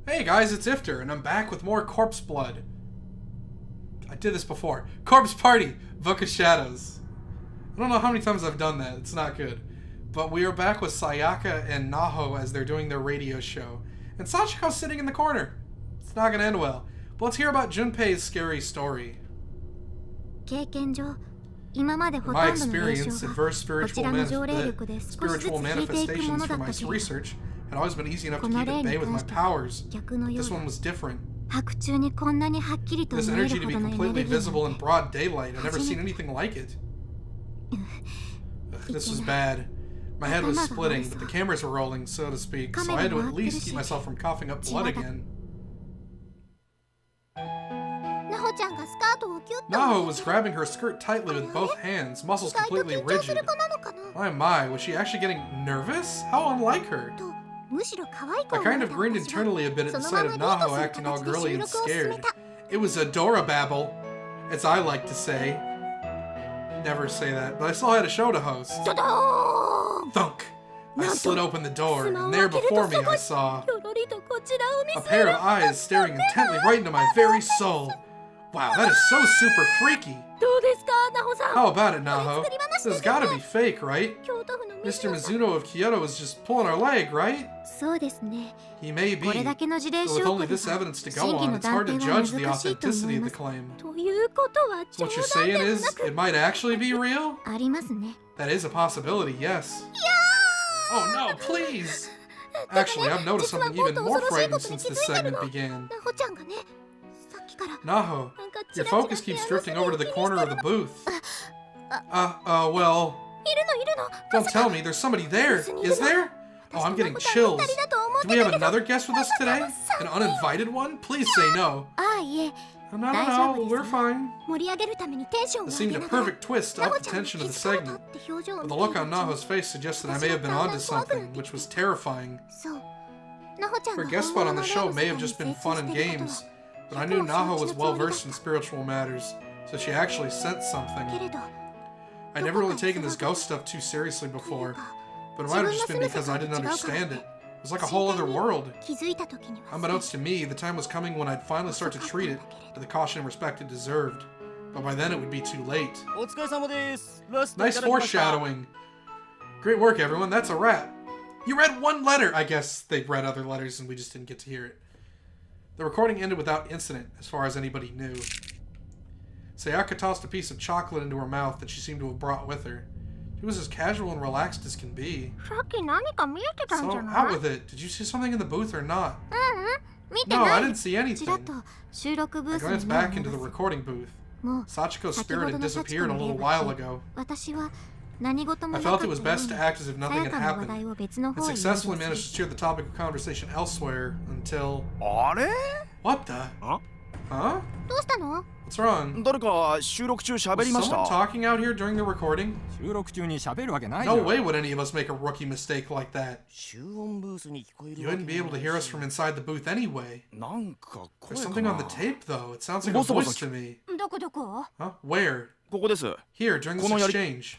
Hey guys, it's Ifter, and I'm back with more Corpse Blood. I did this before. Corpse Party! Book of Shadows. I don't know how many times I've done that. It's not good. But we are back with Sayaka and Naho as they're doing their radio show. And Sachiko's sitting in the corner. It's not gonna end well. But let's hear about Junpei's scary story. In my experience, adverse spiritual manifestations from my research had always been easy enough to keep at bay with my powers. This one was different. This energy to be completely visible in broad daylight. I've never seen anything like it. This was bad. My head was splitting, but the cameras were rolling, so to speak, so I had to at least keep myself from coughing up blood again. Naho was grabbing her skirt tightly with both hands, muscles completely rigid. My, was she actually getting nervous? How unlike her. I kind of grinned internally a bit at the sight of Naho acting all girly and scared. It was adorababble, as I like to say. Never say that, but I still had a show to host. Thunk! I slid open the door, and there before me I saw a pair of eyes staring intently right into my very soul. Wow, that is so super freaky. How about it, Naho? This has gotta be fake, right? Mr. Mizuno of Kyoto is just pulling our leg, right? He may be, but with only this evidence to go on, it's hard to judge the authenticity of the claim. So what you're saying is, it might actually be real? That is a possibility, yes. Oh no, please! Actually, I've noticed something even more frightening since this segment began. Naho, your focus keeps drifting over to the corner of the booth. Well... Don't tell me, there's somebody there, is there? Oh, I'm getting chills. Do we have another guest with us today? An uninvited one? Please say no. No, we're fine. This seemed a perfect twist to up the tension of the segment. But the look on Naho's face suggested I may have been onto something, which was terrifying. Her guest spot on the show may have just been fun and games, but I knew Naho was well versed in spiritual matters, so she actually sensed something. I'd never really taken this ghost stuff too seriously before, but it might have just been because I didn't understand it. It was like a whole other world. Unbeknownst to me, the time was coming when I'd finally start to treat it with the caution and respect it deserved. But by then it would be too late. Nice foreshadowing. Great work, everyone. That's a wrap. You read one letter! I guess they read other letters and we just didn't get to hear it. The recording ended without incident, as far as anybody knew. Sayaka tossed a piece of chocolate into her mouth that she seemed to have brought with her. She was as casual and relaxed as can be. So, out with it. Did you see something in the booth or not? No, I didn't see anything. I glanced back into the recording booth. Sachiko's spirit had disappeared a little while ago. I felt it was best to act as if nothing had happened, and successfully managed to steer the topic of conversation elsewhere until... What the? Huh? What's wrong? Was someone talking out here during the recording? No way would any of us make a rookie mistake like that. You wouldn't be able to hear us from inside the booth anyway. There's something on the tape, though. It sounds like a voice to me. Huh? Where? Here, during this exchange.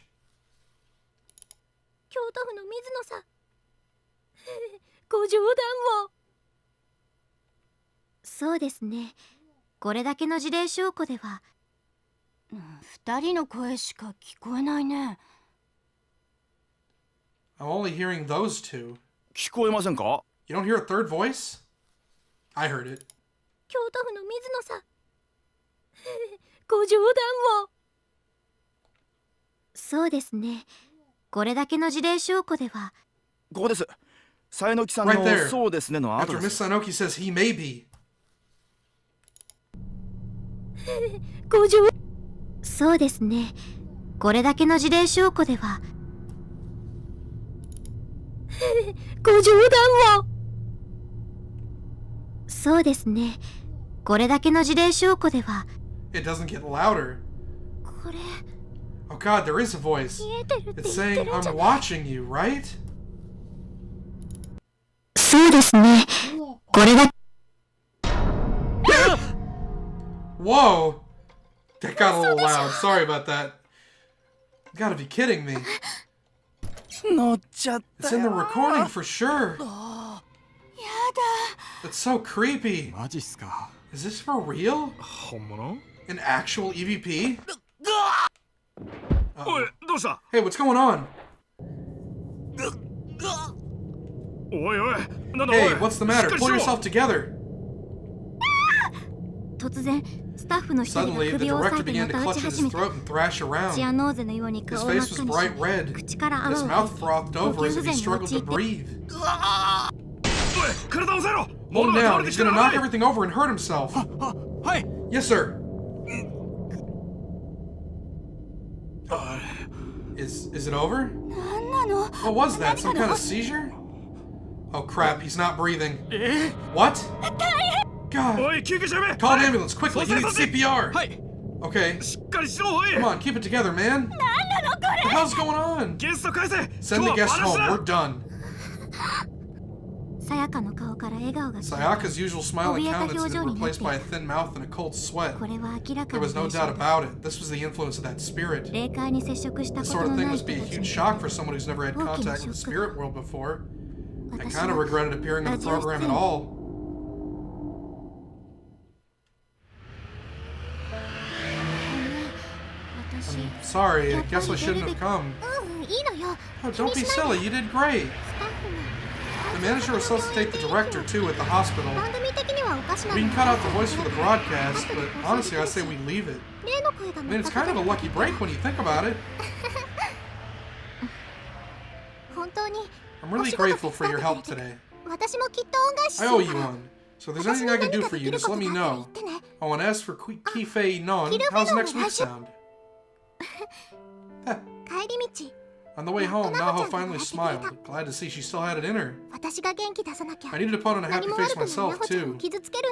I'm only hearing those two. You don't hear a third voice? I heard it. Right there. After Miss Sanoki says he may be. It doesn't get louder. Oh god, there is a voice. It's saying, I'm watching you, right? Whoa! That got a little loud. Sorry about that. You gotta be kidding me. It's in the recording for sure. That's so creepy. Is this for real? An actual EVP? Hey, what's going on? Hey, what's the matter? Pull yourself together. Suddenly, the director began to clutch at his throat and thrash around. His face was bright red, and his mouth frothed over as if he struggled to breathe. Hold him down, he's gonna knock everything over and hurt himself. Yes, sir. Is it over? What was that? Some kind of seizure? Oh crap, he's not breathing. What? God. Call an ambulance, quickly, he needs CPR. Okay. Come on, keep it together, man. What the hell's going on? Send the guest home, we're done. Sayaka's usual smiling countenance had been replaced by a thin mouth and a cold sweat. There was no doubt about it. This was the influence of that spirit. This sort of thing must be a huge shock for someone who's never had contact with the spirit world before. I kind of regretted appearing in the program at all. I'm sorry, I guess I shouldn't have come. Oh, don't be silly, you did great. The manager resuscitate the director, too, at the hospital. We can cut out the voice for the broadcast, but honestly, I say we leave it. I mean, it's kind of a lucky break when you think about it. I'm really grateful for your help today. I owe you one. So if there's anything I can do for you, just let me know. Oh, and as for Kifei Non, how's next week sound? On the way home, Naho finally smiled, glad to see she still had it in her. I needed to put on a happy face myself, too.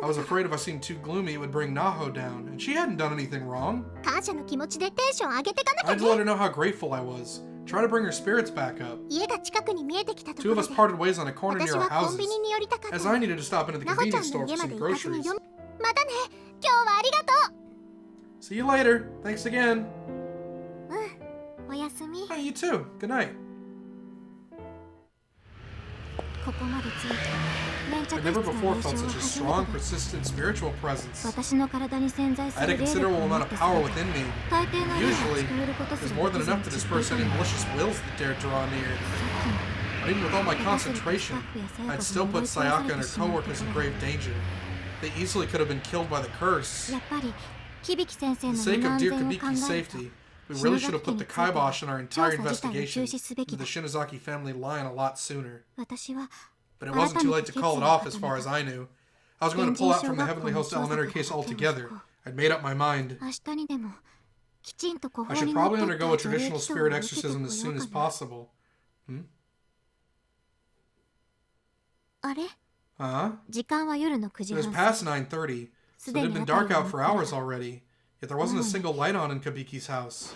I was afraid if I seemed too gloomy, it would bring Naho down, and she hadn't done anything wrong. I had to let her know how grateful I was. Try to bring her spirits back up. Two of us parted ways on a corner near our houses, as I needed to stop into the convenience store for some groceries. See you later. Thanks again. Oh, you too. Good night. I never before felt such a strong, persistent spiritual presence. I had a considerable amount of power within me. Usually, there's more than enough to disperse any malicious wills that dare draw near. But even with all my concentration, I'd still put Sayaka and her co-workers in grave danger. They easily could have been killed by the curse. For the sake of dear Kibiki's safety, we really should have put the kibosh on our entire investigation into the Shinozaki family line a lot sooner. But it wasn't too late to call it off as far as I knew. I was going to pull out from the Heavenly Host Elementary case altogether. I'd made up my mind. I should probably undergo a traditional spirit exorcism as soon as possible. Huh? It was past 9:30, so it had been dark out for hours already. Yet there wasn't a single light on in Kibiki's house.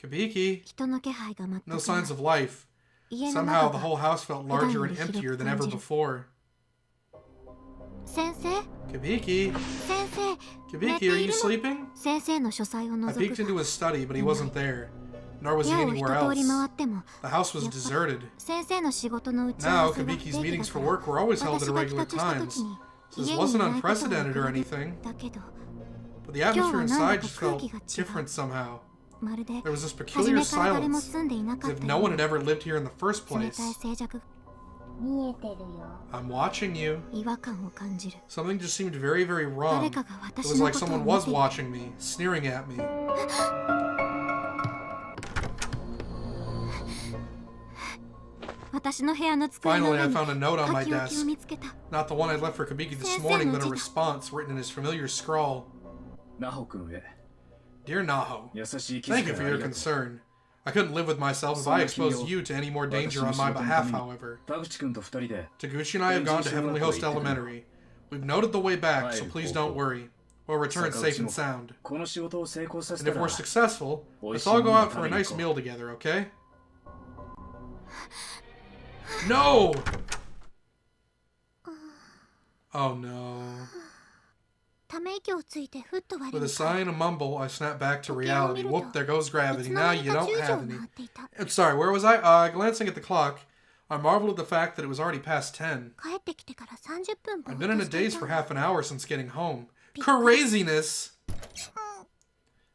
Kibiki! No signs of life. Somehow the whole house felt larger and emptier than ever before. Kibiki! Kibiki, are you sleeping? I peeked into his study, but he wasn't there. Nor was he anywhere else. The house was deserted. Now, Kibiki's meetings for work were always held at irregular times, so this wasn't unprecedented or anything. But the atmosphere inside just felt different somehow. There was this peculiar silence, as if no one had ever lived here in the first place. I'm watching you. Something just seemed very, very wrong. It was like someone was watching me, sneering at me. Finally, I found a note on my desk. Not the one I left for Kibiki this morning, but a response written in his familiar scrawl. Dear Naho, thank you for your concern. I couldn't live with myself if I exposed you to any more danger on my behalf, however. Taguchi and I have gone to Heavenly Host Elementary. We've noted the way back, so please don't worry. We'll return safe and sound. And if we're successful, let's all go out for a nice meal together, okay? No! Oh no. With a sigh and a mumble, I snapped back to reality. Whoop, there goes gravity. Now you don't have any. I'm sorry, where was I? Glancing at the clock, I marveled at the fact that it was already past 10. I've been in a daze for half an hour since getting home. Craziness!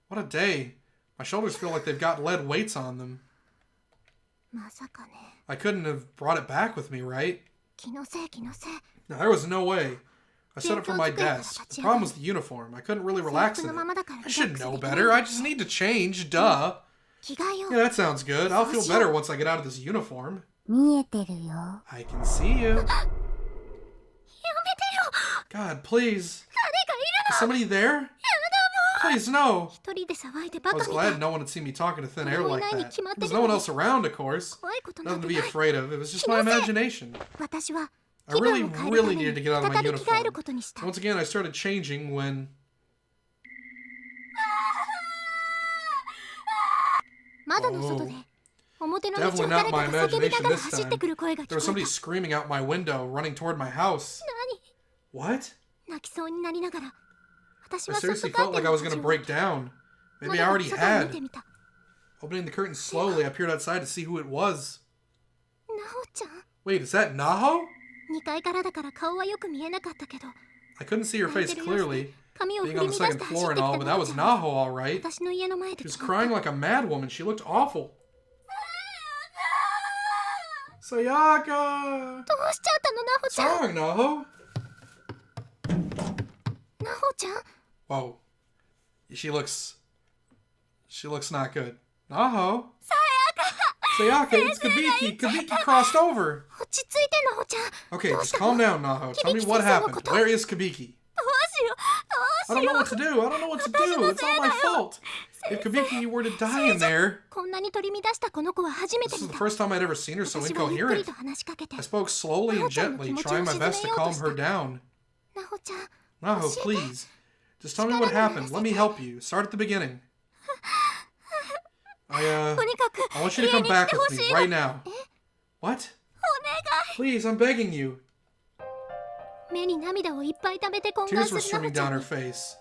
What a day. My shoulders feel like they've got lead weights on them. I couldn't have brought it back with me, right? No, there was no way. I set it from my desk. The problem was the uniform. I couldn't really relax in it. I should know better. I just need to change. Duh. Yeah, that sounds good. I'll feel better once I get out of this uniform. I can see you. God, please. Is somebody there? Please, no. I was glad no one had seen me talking to thin air like that. There's no one else around, of course. Nothing to be afraid of. It was just my imagination. I really needed to get out of my uniform. Once again, I started changing when... Oh. Definitely not my imagination this time. There was somebody screaming out my window, running toward my house. What? I seriously felt like I was going to break down. Maybe I already had. Opening the curtain slowly, I peered outside to see who it was. Wait, is that Naho? I couldn't see her face clearly, being on the second floor and all, but that was Naho, all right. She was crying like a mad woman. She looked awful. Sayaka! What's wrong, Naho? Whoa. She looks not good. Naho? Sayaka, it's Kabiki! Kabiki crossed over! Okay, just calm down, Naho. Tell me what happened. Where is Kabiki? I don't know what to do. It's all my fault. If Kabiki were to die in there... This is the first time I'd ever seen her so incoherent. I spoke slowly and gently, trying my best to calm her down. Naho, please. Just tell me what happened. Let me help you. Start at the beginning. I want you to come back with me, right now. What? Please, I'm begging you. Tears were streaming down her face.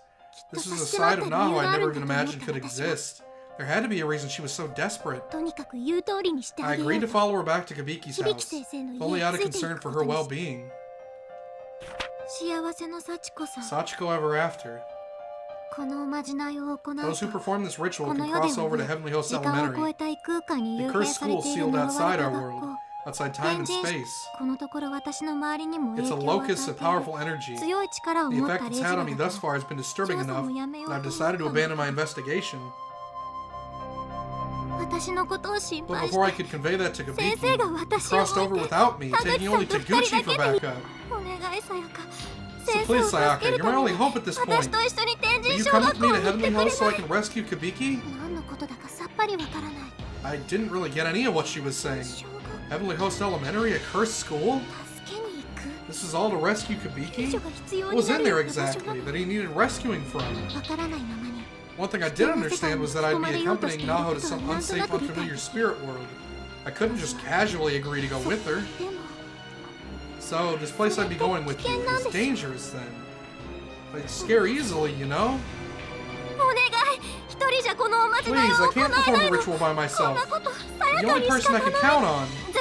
This was a side of Naho I never even imagined could exist. There had to be a reason she was so desperate. I agreed to follow her back to Kabiki's house, if only out of concern for her well-being. Sachiko ever after. Those who perform this ritual can cross over to Heavenly Host Elementary, the cursed school sealed outside our world, outside time and space. It's a locus of powerful energy. The effect it's had on me thus far has been disturbing enough that I've decided to abandon my investigation. But before I could convey that to Kabiki, he crossed over without me, taking only Taguchi for backup. So please, Sayaka, you're my only hope at this point. Will you come with me to Heavenly Host so I can rescue Kabiki? I didn't really get any of what she was saying. Heavenly Host Elementary, a cursed school? This is all to rescue Kabiki? What was in there exactly that he needed rescuing from? One thing I did understand was that I'd be accompanying Naho to some unsafe, unfamiliar spirit world. I couldn't just casually agree to go with her. So, this place I'd be going with you is dangerous then. I'd scare easily, you know? Please, I can't perform the ritual by myself. You're the only person I can count on. And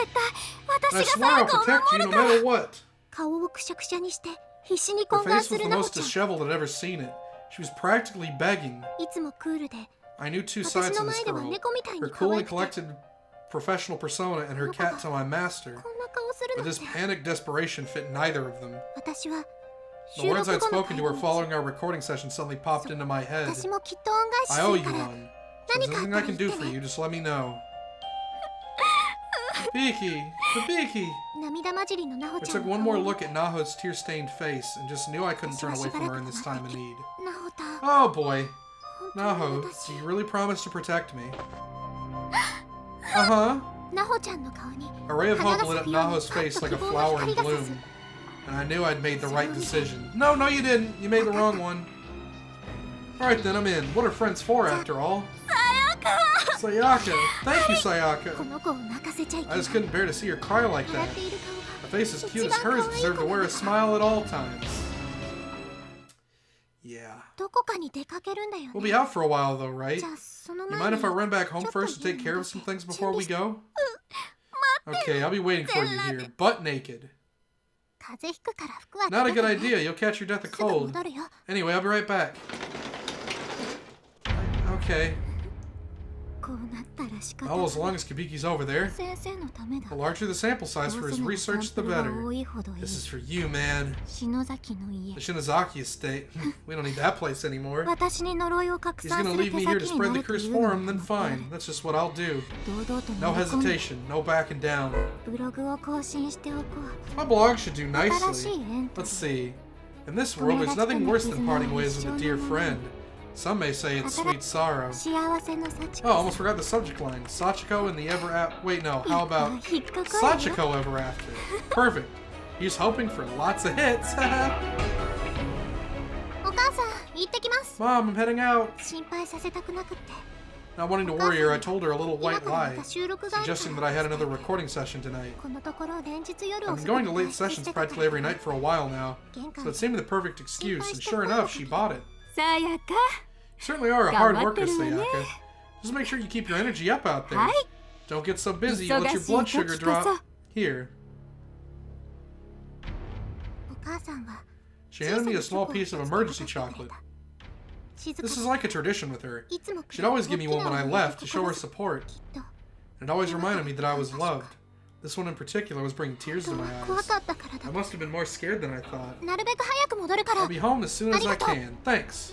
I swear I'll protect you no matter what. Her face was the most disheveled I'd ever seen it. She was practically begging. I knew two sides to this girl. Her cool and collected professional persona and her cat to my master. But this panicked desperation fit neither of them. The words I'd spoken to her following our recording session suddenly popped into my head. I owe you one. So if there's anything I can do for you, just let me know. Kabiki! Kabiki! I took one more look at Naho's tear-stained face and just knew I couldn't turn away from her in this time of need. Oh boy. Naho, do you really promise to protect me? Uh-huh. A ray of hope lit up Naho's face like a flower in bloom. And I knew I'd made the right decision. No, you didn't. You made the wrong one. Alright then, I'm in. What are friends for, after all? Sayaka! Thank you, Sayaka! I just couldn't bear to see her cry like that. A face as cute as hers deserved to wear a smile at all times. Yeah. We'll be out for a while though, right? You mind if I run back home first to take care of some things before we go? Okay, I'll be waiting for you here, butt naked. Not a good idea, you'll catch your death of cold. Anyway, I'll be right back. Okay. Oh, as long as Kibiki's over there. The larger the sample size for his research, the better. This is for you, man. The Shinozaki estate. We don't need that place anymore. He's gonna leave me here to spread the curse for him, then fine. That's just what I'll do. No hesitation, no backing down. My blog should do nicely. Let's see. In this world, there's nothing worse than parting ways with a dear friend. Some may say it's sweet sorrow. Oh, almost forgot the subject line. Sachiko and the ever after. Wait, no. How about Sachiko ever after? Perfect. He's hoping for lots of hits. Mom, I'm heading out. Not wanting to worry her, I told her a little white lie, suggesting that I had another recording session tonight. I've been going to late sessions practically every night for a while now, so it seemed the perfect excuse, and sure enough, she bought it. You certainly are a hard worker, Sayaka. Just make sure you keep your energy up out there. Don't get so busy you let your blood sugar drop. Here. She handed me a small piece of emergency chocolate. This is like a tradition with her. She'd always give me one when I left to show her support. And it always reminded me that I was loved. This one in particular was bringing tears to my eyes. I must have been more scared than I thought. I'll be home as soon as I can. Thanks.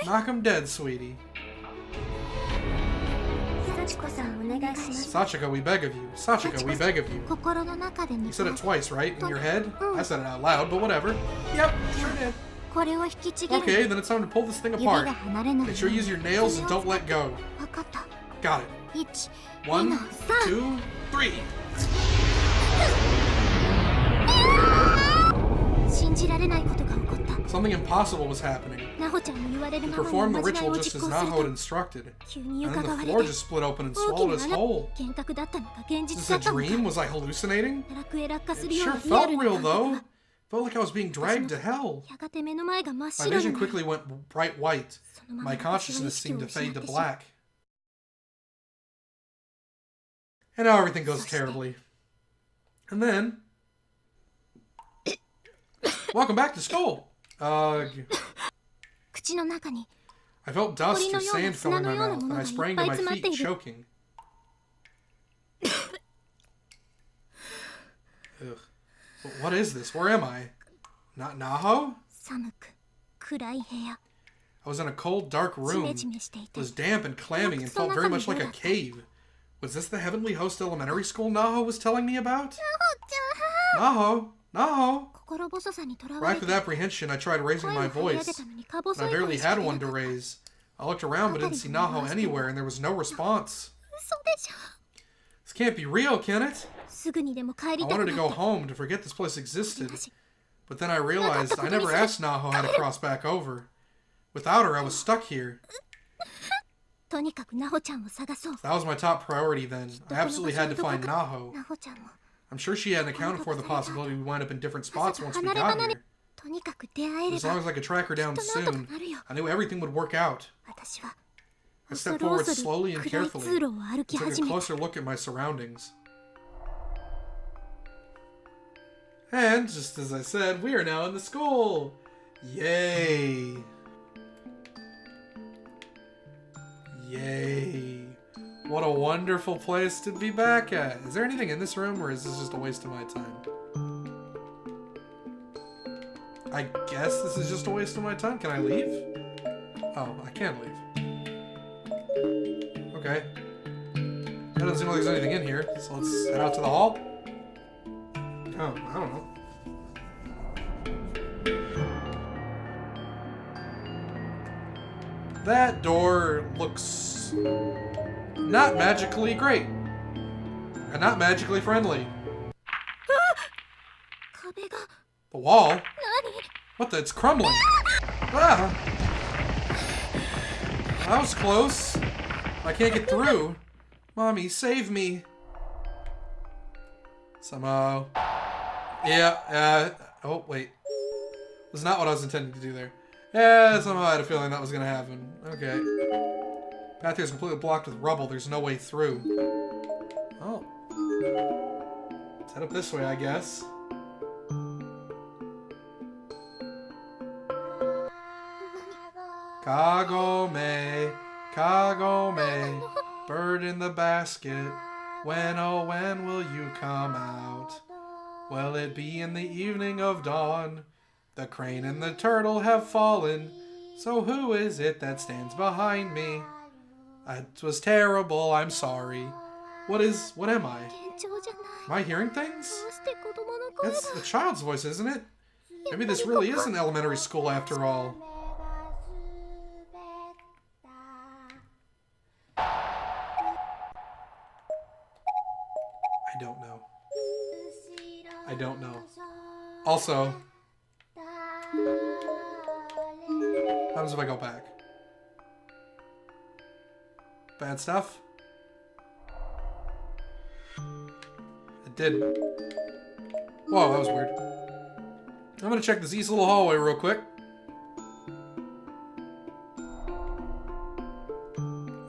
Knock 'em dead, sweetie. Sachiko, we beg of you. Sachiko, we beg of you. You said it twice, right? In your head? I said it out loud, but whatever. Yep, sure did. Okay, then it's time to pull this thing apart. Make sure you use your nails and don't let go. Got it. 1, 2, 3. Something impossible was happening. He performed the ritual just as Naho had instructed, and then the floor just split open and swallowed us whole. Is this a dream? Was I hallucinating? It sure felt real, though. Felt like I was being dragged to hell. My vision quickly went bright white. My consciousness seemed to fade to black. And now everything goes terribly. And then... Welcome back to school! I felt dust or sand filling my mouth, and I sprang to my feet, choking. Ugh. But what is this? Where am I? Not Naho? I was in a cold, dark room. It was damp and clammy and felt very much like a cave. Was this the Heavenly Host Elementary School Naho was telling me about? Naho! Naho! Racked with apprehension, I tried raising my voice, and I barely had one to raise. I looked around but didn't see Naho anywhere, and there was no response. This can't be real, can it? I wanted to go home, to forget this place existed. But then I realized I never asked Naho how to cross back over. Without her, I was stuck here. That was my top priority then. I absolutely had to find Naho. I'm sure she hadn't accounted for the possibility we wind up in different spots once we got here. As long as I could track her down soon, I knew everything would work out. I stepped forward slowly and carefully, and took a closer look at my surroundings. And, just as I said, we are now in the school! Yay! Yay! What a wonderful place to be back at! Is there anything in this room, or is this just a waste of my time? I guess this is just a waste of my time. Can I leave? Oh, I can leave. Okay. That doesn't seem like there's anything in here, so let's head out to the hall. Oh, I don't know. That door looks not magically great. And not magically friendly. The wall? What the? It's crumbling. Ah! That was close. I can't get through. Mommy, save me. Somehow. Yeah, oh, wait. That's not what I was intending to do there. Yeah, somehow I had a feeling that was gonna happen. Okay. Path here is completely blocked with rubble. There's no way through. Oh. Let's head up this way, I guess. Kagome, Kagome, bird in the basket. When, oh, when will you come out? Will it be in the evening of dawn? The crane and the turtle have fallen. So who is it that stands behind me? It was terrible, I'm sorry. What am I? Am I hearing things? It's a child's voice, isn't it? Maybe this really is an elementary school after all. I don't know. I don't know. Also, what happens if I go back? Bad stuff? It didn't. Whoa, that was weird. I'm gonna check this east little hallway real quick.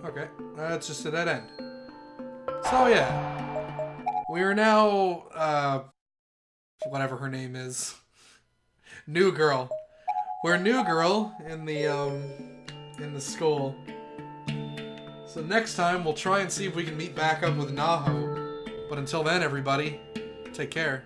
Okay, that's just a dead end. So yeah. We are now, whatever her name is. New girl. We're new girl in the school. So next time we'll try and see if we can meet back up with Naho. But until then, everybody, take care.